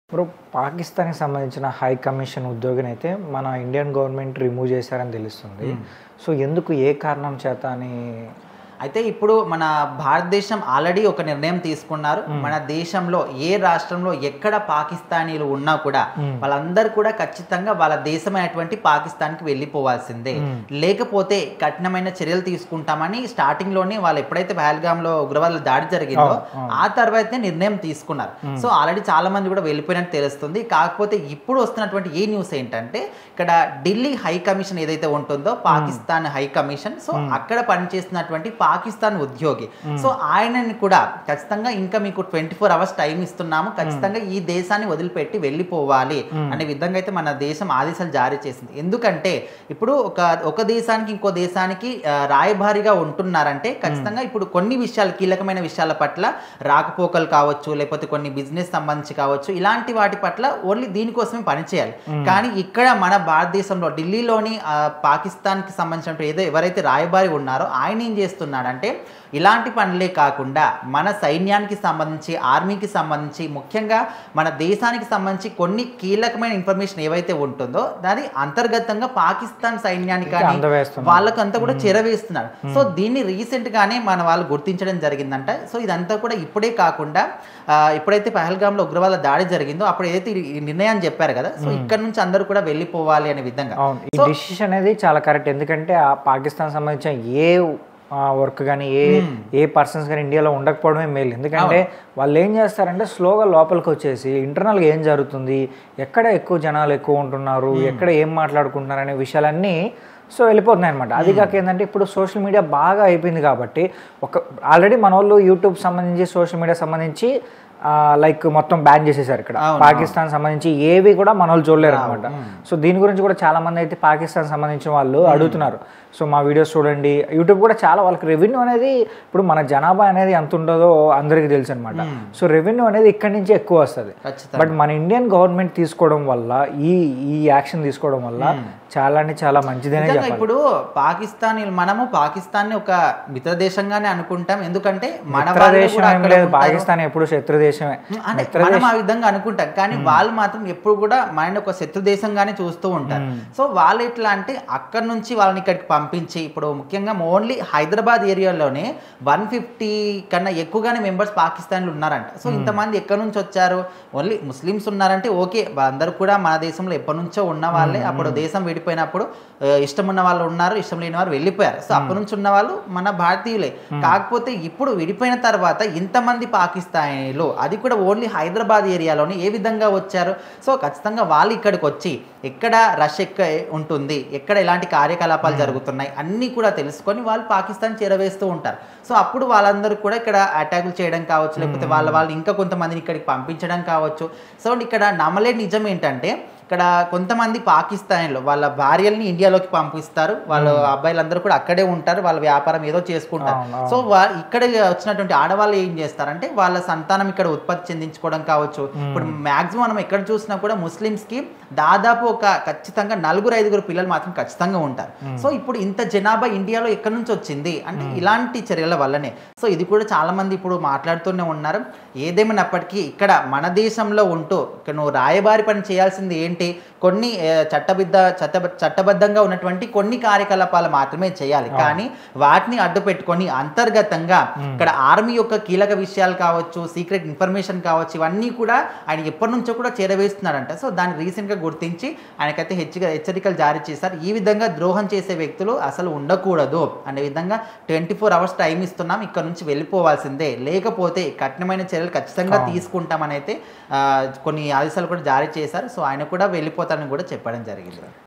ఇప్పుడు పాకిస్తాన్‌కి సంబంధించిన హై కమిషన్ ఉద్యోగినైతే మన ఇండియన్ గవర్నమెంట్ రిమూవ్ చేశారని తెలుస్తుంది. సో, ఎందుకు ఏ కారణం చేత అని అయితే ఇప్పుడు మన భారతదేశం ఆల్రెడీ ఒక నిర్ణయం తీసుకున్నారు. మన దేశంలో ఏ రాష్ట్రంలో ఎక్కడ పాకిస్తానీలు ఉన్నా కూడా వాళ్ళందరూ కూడా ఖచ్చితంగా వాళ్ళ దేశమైనటువంటి పాకిస్తాన్కి వెళ్ళిపోవాల్సిందే, లేకపోతే కఠినమైన చర్యలు తీసుకుంటామని స్టార్టింగ్ లోనే వాళ్ళు ఎప్పుడైతే పహల్గామ్లో ఉగ్రవాదుల దాడి జరిగిందో ఆ తర్వాతనే నిర్ణయం తీసుకున్నారు. సో ఆల్రెడీ చాలా మంది కూడా వెళ్ళిపోయినట్టు తెలుస్తుంది. కాకపోతే ఇప్పుడు వస్తున్నటువంటి ఏ న్యూస్ ఏంటంటే ఇక్కడ ఢిల్లీ హై కమిషన్ ఏదైతే ఉంటుందో పాకిస్తాన్ హై కమిషన్, సో అక్కడ పనిచేస్తున్నటువంటి పాకిస్తాన్ ఉద్యోగి, సో ఆయనని కూడా ఖచ్చితంగా ఇంకా మీకు 24 hours టైం ఇస్తున్నాము, ఖచ్చితంగా ఈ దేశాన్ని వదిలిపెట్టి వెళ్ళిపోవాలి అనే విధంగా అయితే మన దేశం ఆదేశాలు జారీ చేసింది. ఎందుకంటే ఇప్పుడు ఒక దేశానికి ఇంకో దేశానికి రాయబారిగా ఉంటున్నారంటే ఖచ్చితంగా ఇప్పుడు కొన్ని విషయాలు కీలకమైన విషయాల పట్ల రాకపోకలు కావచ్చు, లేకపోతే కొన్ని బిజినెస్ సంబంధించి కావచ్చు, ఇలాంటి వాటి పట్ల ఓన్లీ దీనికోసమే పనిచేయాలి. కానీ ఇక్కడ మన భారతదేశంలో ఢిల్లీలోని పాకిస్తాన్కి సంబంధించిన ఎవరైతే రాయబారి ఉన్నారో ఆయన ఏం చేస్తున్నాడు అంటే ఇలాంటి పనులే కాకుండా మన సైన్యానికి సంబంధించి, ఆర్మీకి సంబంధించి, ముఖ్యంగా మన దేశానికి సంబంధించి కొన్ని కీలకమైన ఇన్ఫర్మేషన్ ఏవైతే ఉంటుందో దాని అంతర్గతంగా పాకిస్తాన్ సైన్యానికి వాళ్ళకంతా కూడా చెరవేస్తున్నారు. సో దీన్ని రీసెంట్ గానే మన వాళ్ళు గుర్తించడం జరిగిందంట. సో ఇదంతా కూడా ఇప్పుడే కాకుండా ఎప్పుడైతే పహల్గామ్లో ఉగ్రవాద దాడి జరిగిందో అప్పుడు ఏదైతే ఈ నిర్ణయాన్ని చెప్పారు కదా, సో ఇక్కడ నుంచి అందరూ కూడా వెళ్ళిపోవాలి అనే విధంగా ఈ డిసిషన్ అనేది చాలా కరెక్ట్. ఎందుకంటే ఆ పాకిస్తాన్ సంబంధించిన ఏ వర్క్ కానీ ఏ పర్సన్స్ కానీ ఇండియాలో ఉండకపోవడమే మేలు. ఎందుకంటే వాళ్ళు ఏం చేస్తారంటే స్లోగా లోపలికి వచ్చేసి ఇంటర్నల్గా ఏం జరుగుతుంది, ఎక్కడ ఎక్కువ జనాలు ఎక్కువ ఉంటున్నారు, ఎక్కడ ఏం మాట్లాడుకుంటున్నారు అనే విషయాలన్నీ సో వెళ్ళిపోతున్నాయి అనమాట. అది కాక ఏంటంటే ఇప్పుడు సోషల్ మీడియా బాగా అయిపోయింది కాబట్టి ఆల్రెడీ మన వాళ్ళు యూట్యూబ్ సంబంధించి సోషల్ మీడియా సంబంధించి లైక్ మొత్తం బ్యాన్ చేసేసారు. ఇక్కడ పాకిస్తాన్ సంబంధించి ఏవి కూడా మన వాళ్ళు చూడలేరు అనమాట. సో దీని గురించి కూడా చాలా మంది అయితే పాకిస్తాన్ సంబంధించిన వాళ్ళు అడుగుతున్నారు, సో మా వీడియోస్ చూడండి. యూట్యూబ్ కూడా చాలా వాళ్ళకి రెవెన్యూ అనేది ఇప్పుడు మన జనాభా అనేది ఎంత ఉంటుందో అందరికీ తెలుసు అనమాట. సో రెవెన్యూ అనేది ఇక్కడి నుంచి ఎక్కువ వస్తుంది. బట్ మన ఇండియన్ గవర్నమెంట్ తీసుకోవడం వల్ల ఈ యాక్షన్ తీసుకోవడం వల్ల చాలా అంటే చాలా మంచిదనే చెప్పాలి. ఇప్పుడు మనము పాకిస్తాన్ ఒక మిత్ర దేశంగానే అనుకుంటాం, ఎందుకంటే మన పాకిస్తాన్ ఎప్పుడు శత్రు దేశమే మనం ఆ విధంగా అనుకుంటాం. కానీ వాళ్ళు మాత్రం ఎప్పుడు కూడా మన ఒక శత్రు దేశంగానే చూస్తూ ఉంటారు. సో వాళ్ళు ఎట్లా అంటే అక్కడ నుంచి వాళ్ళని ఇక్కడికి పంపించి ఇప్పుడు ముఖ్యంగా ఓన్లీ హైదరాబాద్ ఏరియాలోనే 150 కన్నా ఎక్కువగానే మెంబర్స్ పాకిస్తాన్లో ఉన్నారంట. సో ఇంతమంది ఎక్కడి నుంచి వచ్చారు, ఓన్లీ ముస్లిమ్స్ ఉన్నారంటే ఓకే, వాళ్ళందరూ కూడా మన దేశంలో ఎప్పటి నుంచో ఉన్న వాళ్ళే. అప్పుడు దేశం విడిపోయినప్పుడు ఇష్టం ఉన్న వాళ్ళు ఉన్నారు, ఇష్టం లేని వారు వెళ్ళిపోయారు. సో అప్పటి నుంచి ఉన్న వాళ్ళు మన భారతీయులే. కాకపోతే ఇప్పుడు విడిపోయిన తర్వాత ఇంతమంది పాకిస్తానీలు, అది కూడా ఓన్లీ హైదరాబాద్ ఏరియాలోనే ఏ విధంగా వచ్చారు. సో ఖచ్చితంగా వాళ్ళు ఇక్కడికి వచ్చి ఎక్కడ రష్ ఎక్క ఉంటుంది, ఎక్కడ ఎలాంటి కార్యకలాపాలు జరుగుతున్నాయి అన్నీ కూడా తెలుసుకొని వాళ్ళు పాకిస్తాన్ చేరవేస్తూ ఉంటారు. సో అప్పుడు వాళ్ళందరూ కూడా ఇక్కడ అటాకులు చేయడం కావచ్చు, లేకపోతే వాళ్ళు ఇంకా కొంతమందిని ఇక్కడికి పంపించడం కావచ్చు. సో ఇక్కడ నమ్మలే నిజం ఏంటంటే ఇక్కడ కొంతమంది పాకిస్తాన్లో వాళ్ళ భార్యల్ని ఇండియాలోకి పంపిస్తారు, వాళ్ళ అబ్బాయిలందరూ కూడా అక్కడే ఉంటారు, వాళ్ళ వ్యాపారం ఏదో చేసుకుంటారు. సో ఇక్కడ వచ్చినటువంటి ఆడవాళ్ళు ఏం చేస్తారంటే వాళ్ళ సంతానం ఇక్కడ ఉత్పత్తి చెందించుకోవడం కావచ్చు. ఇప్పుడు మాక్సిమం మనం ఎక్కడ చూసినా కూడా ముస్లిమ్స్కి దాదాపు ఖచ్చితంగా 4-5 పిల్లలు మాత్రం ఖచ్చితంగా ఉంటారు. సో ఇప్పుడు ఇంత జనాభా ఇండియాలో ఎక్కడి నుంచి వచ్చింది అంటే ఇలాంటి చర్యల వల్లనే. సో ఇది కూడా చాలా మంది ఇప్పుడు మాట్లాడుతూనే ఉన్నారు. ఏదేమైనప్పటికీ ఇక్కడ మన దేశంలో ఉంటూ ఇక్కడ నువ్వు రాయబారి పని చేయాల్సింది ఏంటి, కొన్ని చట్టబద్ధంగా ఉన్నటువంటి కొన్ని కార్యకలాపాలు మాత్రమే చేయాలి. కానీ వాటిని అడ్డు పెట్టుకొని అంతర్గతంగా ఇక్కడ ఆర్మీ యొక్క కీలక విషయాలు కావచ్చు, సీక్రెట్ ఇన్ఫర్మేషన్ కావచ్చు, ఇవన్నీ కూడా ఆయన ఎప్పటి నుంచో కూడా చేరవేస్తున్నాడంట. సో దాన్ని రీసెంట్గా గుర్తించి ఆయనకైతే హెచ్చరికలు జారీ చేశారు. ఈ విధంగా ద్రోహం చేసే వ్యక్తులు అసలు ఉండకూడదు అనే విధంగా 24 hours టైం ఇస్తున్నాం, ఇక్కడ నుంచి వెళ్ళిపోవాల్సిందే, లేకపోతే కఠినమైన చర్యలు ఖచ్చితంగా తీసుకుంటామని అయితే కొన్ని ఆదేశాలు కూడా జారీ చేశారు. సో ఆయన కూడా వెళ్ళిపోతారని కూడా చెప్పడం జరిగింది.